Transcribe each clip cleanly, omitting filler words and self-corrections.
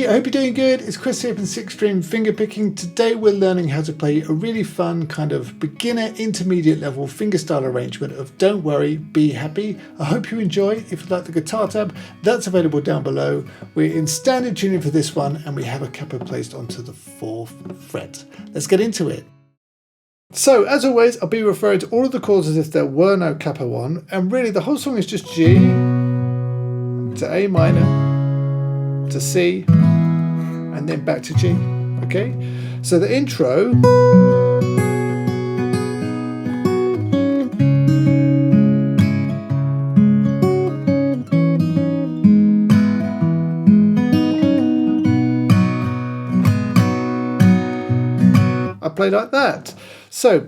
everybody, I hope you're doing good. It's Chris here from 6th Stream Fingerpicking. Today we're learning how to play a really fun kind of beginner intermediate level fingerstyle arrangement of Don't Worry, Be Happy. I hope you enjoy. If you'd like the guitar tab, that's available down below. We're in standard tuning for this one and we have a kappa placed onto the 4th fret. Let's get into it. So as always, I'll be referring to all of the chords as if there were no kappa 1, and really the whole song is just G to A minor to C and then back to G. Okay, so the intro I play like that. So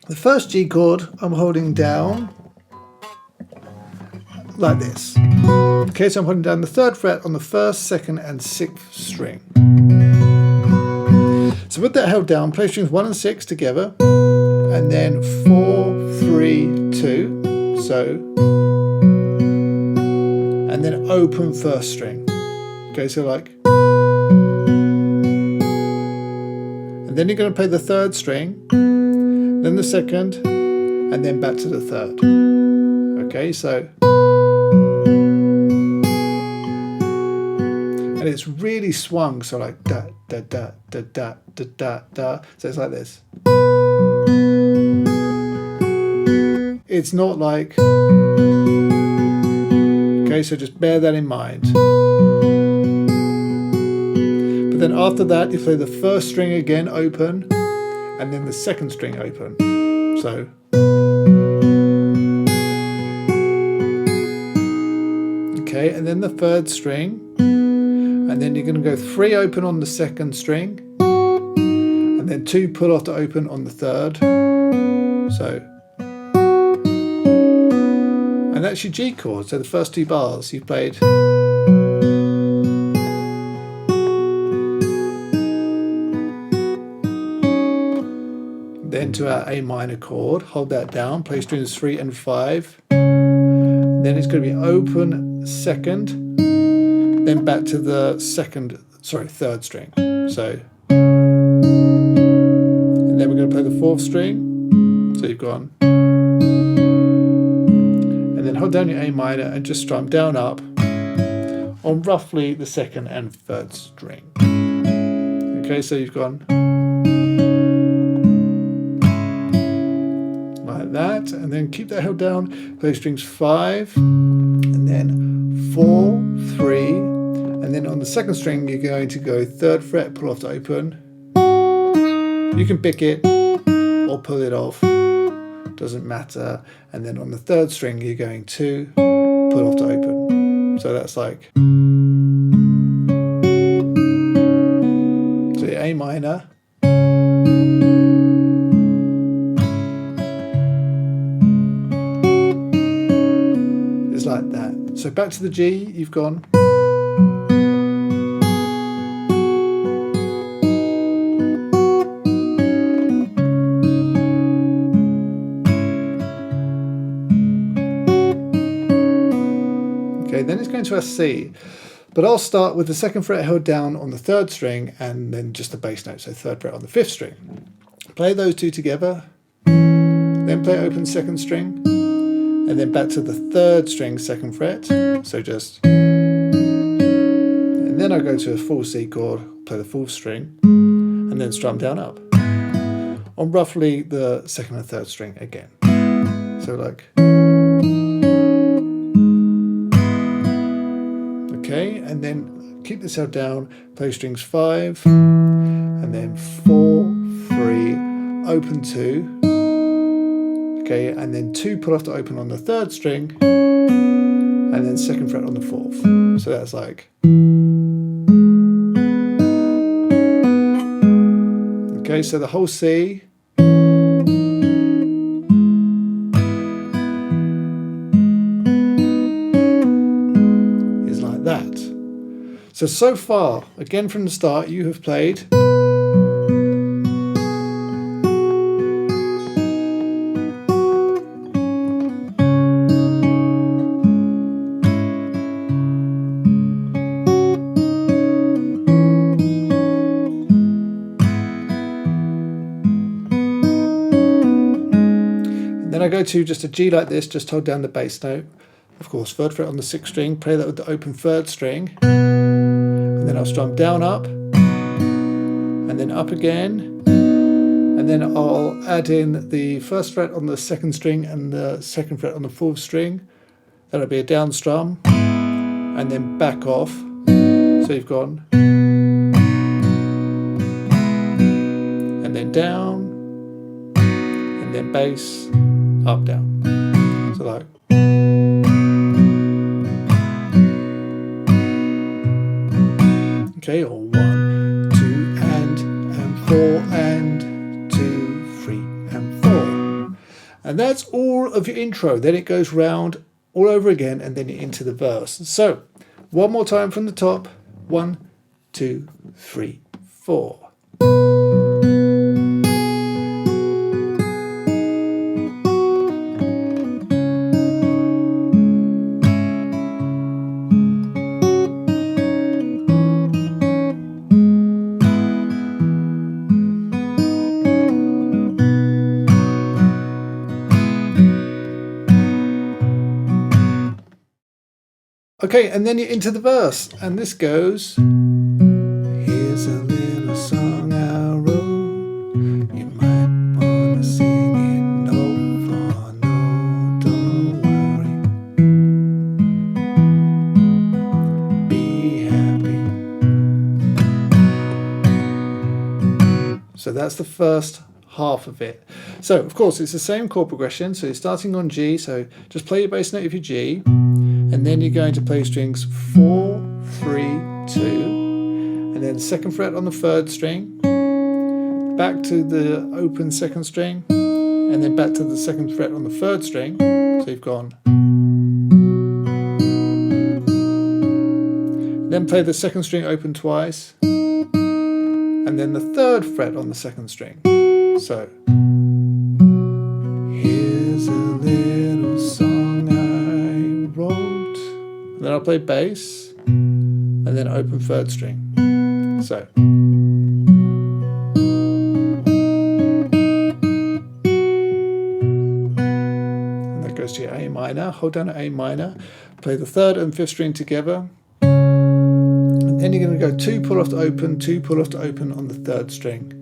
the first G chord I'm holding down like this. Okay, so I'm holding down the 3rd fret on the 1st, 2nd and 6th string. So with that held down, play strings 1 and 6 together, and then 4, 3, 2, so, and then open 1st string. Okay, so like, and then you're going to play the 3rd string, then the 2nd, and then back to the 3rd. Okay, so, and it's really swung, so like da da da da da da da da. So it's like this. It's not like, okay, so just bear that in mind. But then after that, you play the 1st string again open, and then the 2nd string open. So. Okay, and then the 3rd string. And then you're going to go 3 open on the 2nd string, and then 2 pull off to open on the 3rd. So, and that's your G chord. So the first 2 bars you've played. Then to our A minor chord, hold that down, play strings 3 and 5. Then it's going to be open 2nd. Then back to the 3rd string. So, and then we're going to play the 4th string. So you've gone, and then hold down your A minor and just strum down up on roughly the 2nd and 3rd string. Okay, so you've gone like that, and then keep that held down. Play strings 5, and then 4, 3. And then on the 2nd string, you're going to go 3rd fret, pull off to open. You can pick it or pull it off, doesn't matter. And then on the 3rd string, you're going to pull off to open. So that's like, so your A minor. Is like that. So back to the G, you've gone. Okay, then it's going to a C, but I'll start with the 2nd fret held down on the 3rd string and then just the bass note, so 3rd fret on the 5th string. Play those 2 together, then play open 2nd string, and then back to the 3rd string 2nd fret, so just, and then I go to a full C chord, play the 4th string, and then strum down up on roughly the 2nd and 3rd string again. So like, okay, and then keep this held down, play strings 5, and then 4, 3, open 2, okay, and then 2 pull off to open on the 3rd string, and then 2nd fret on the 4th. So that's like, okay, so the whole C. That. So far, again from the start, you have played then I go to just a G like this, just hold down the bass note. Of course, 3rd fret on the 6th string, play that with the open 3rd string. And then I'll strum down, up, and then up again. And then I'll add in the 1st fret on the 2nd string and the 2nd fret on the 4th string. That'll be a down strum, and then back off. So you've gone, and then down, and then bass, up, down. So like. Okay, or 1, 2, and 4, and 2, 3, and 4. And that's all of your intro. Then it goes round all over again, and then you're into the verse. So, one more time from the top. 1, 2, 3, 4. Okay, and then you're into the verse, and this goes. Here's a little song I wrote. You might wanna sing it note for note. Don't worry, be happy. So that's the first half of it. So of course it's the same chord progression. So you're starting on G. So just play your bass note of your G. And then you're going to play strings 4, 3, 2, and then 2nd fret on the 3rd string, back to the open 2nd string, and then back to the 2nd fret on the 3rd string. So you've gone. Then play the 2nd string open twice, and then the 3rd fret on the 2nd string. So, here's a little song I wrote. And then I'll play bass, and then open 3rd string. So. And that goes to your A minor. Hold down A minor. Play the 3rd and 5th string together. And then you're going to go 2 pull off to open, 2 pull off to open on the 3rd string.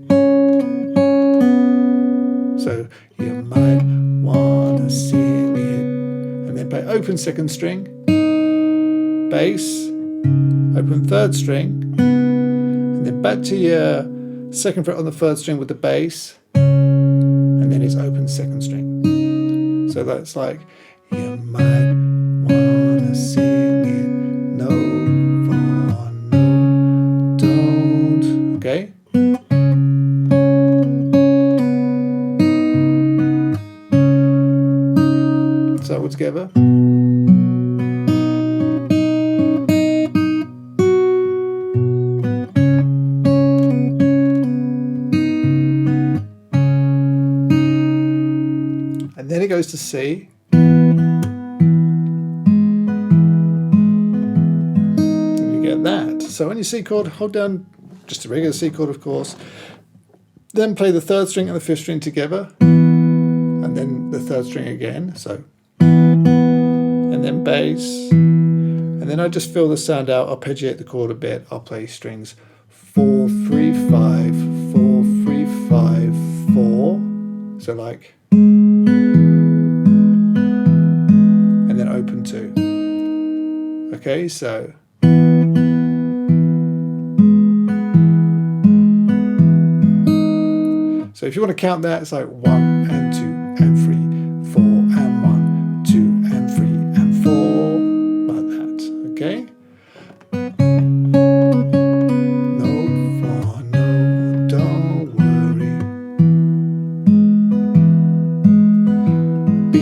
So you might want to sing it. And then play open 2nd string. Bass, open 3rd string, and then back to your 2nd fret on the 3rd string with the bass, and then it's open 2nd string. So that's like, you might wanna sing it note for note, don't, okay? So all together. And then it goes to C. And you get that. So on your C chord, hold down just a regular C chord, of course. Then play the 3rd string and the 5th string together. And then the 3rd string again. So. And then bass. And then I just fill the sound out. I'll arpeggiate the chord a bit. I'll play strings 4, 3, 5, 4, 3, 5, 4. So like. And then open 2. Okay, so. So if you want to count that, it's like 1 and 2 and 3, 4 and 1, 2 and 3 and 4, like that, okay? Note for note, don't worry. B,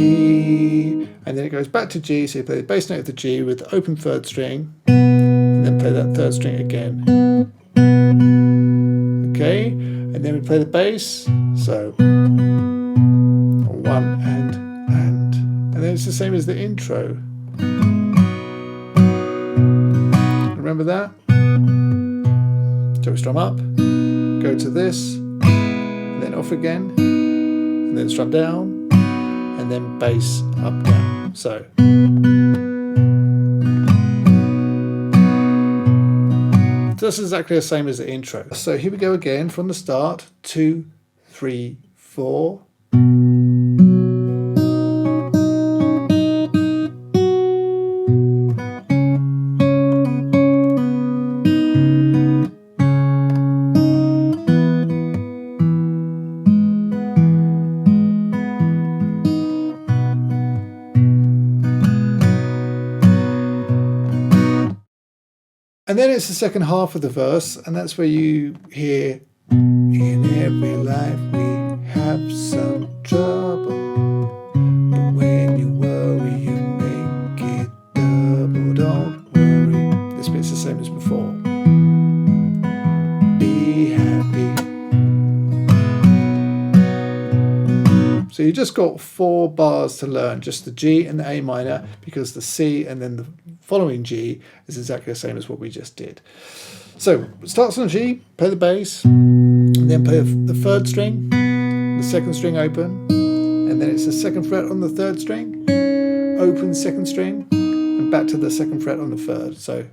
and then it goes back to G, so you play the bass note of the G with the open 3rd string, and then play that 3rd string again. Okay? And then we play the bass, so 1 and then it's the same as the intro. Remember that? So we strum up, go to this, and then off again, and then strum down, and and then bass, up, down. So. That's exactly the same as the intro. So here we go again from the start. 2, 3, 4. And then it's the second half of the verse, and that's where you hear, in every life we have some trouble, but when you worry you make it double, don't worry. This bit's the same as before. Be happy. So you just got 4 bars to learn, just the G and the A minor, because the C and then the following G is exactly the same as what we just did. So it starts on G, play the bass, and then play the 3rd string, the 2nd string open, and then it's the 2nd fret on the 3rd string, open 2nd string, and back to the 2nd fret on the 3rd. So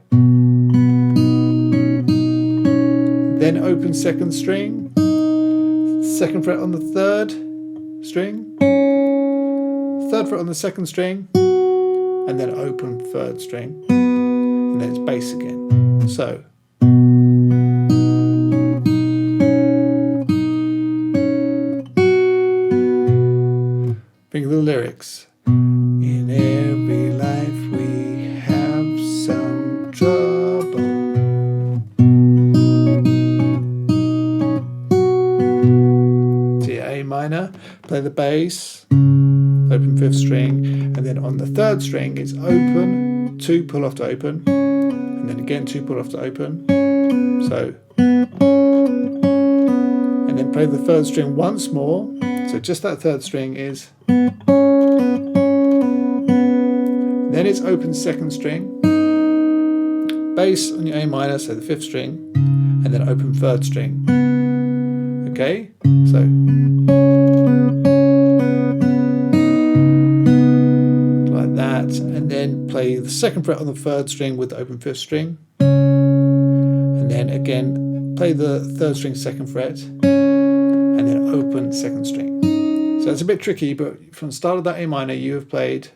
then open 2nd string, 2nd fret on the 3rd string, 3rd fret on the 2nd string, and then open 3rd string, and then it's bass again. So think of the lyrics. In every life we have some trouble. See A minor, play the bass, open 5th string, and then on the 3rd string it's open, 2 pull off to open, and then again 2 pull off to open. So, and then play the 3rd string once more. So just that 3rd string is, then it's open 2nd string, bass on your A minor, so the 5th string, and then open 3rd string. Okay, so. And then play the 2nd fret on the 3rd string with the open 5th string, and then again play the 3rd string 2nd fret, and then open 2nd string. So it's a bit tricky, but from the start of that A minor you have played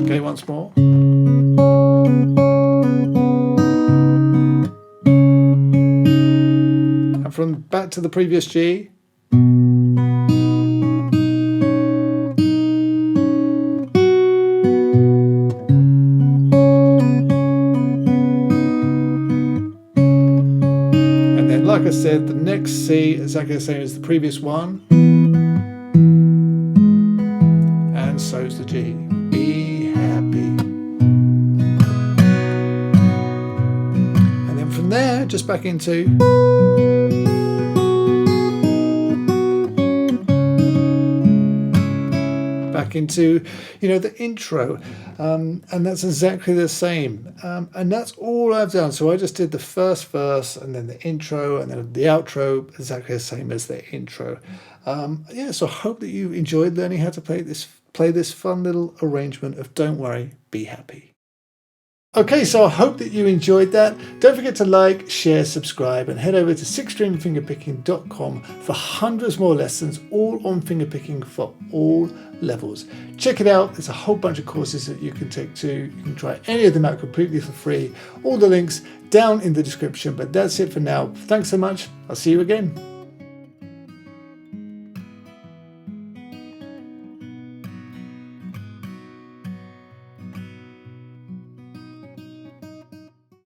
okay, once more. And from back to the previous G. Like I said, the next C is exactly the same as the previous one, and so is the G. Be happy. And then from there, just back into the intro, and that's exactly the same, and that's all I've done. So I just did the first verse and then the intro and then the outro, exactly the same as the intro. Yeah, so I hope that you enjoyed learning how to play this fun little arrangement of Don't Worry, Be Happy. Okay, so I hope that you enjoyed that. Don't forget to like, share, subscribe, and head over to sixstringfingerpicking.com for hundreds more lessons, all on fingerpicking for all levels. Check it out. There's a whole bunch of courses that you can take too. You can try any of them out completely for free. All the links down in the description, but that's it for now. Thanks so much. I'll see you again.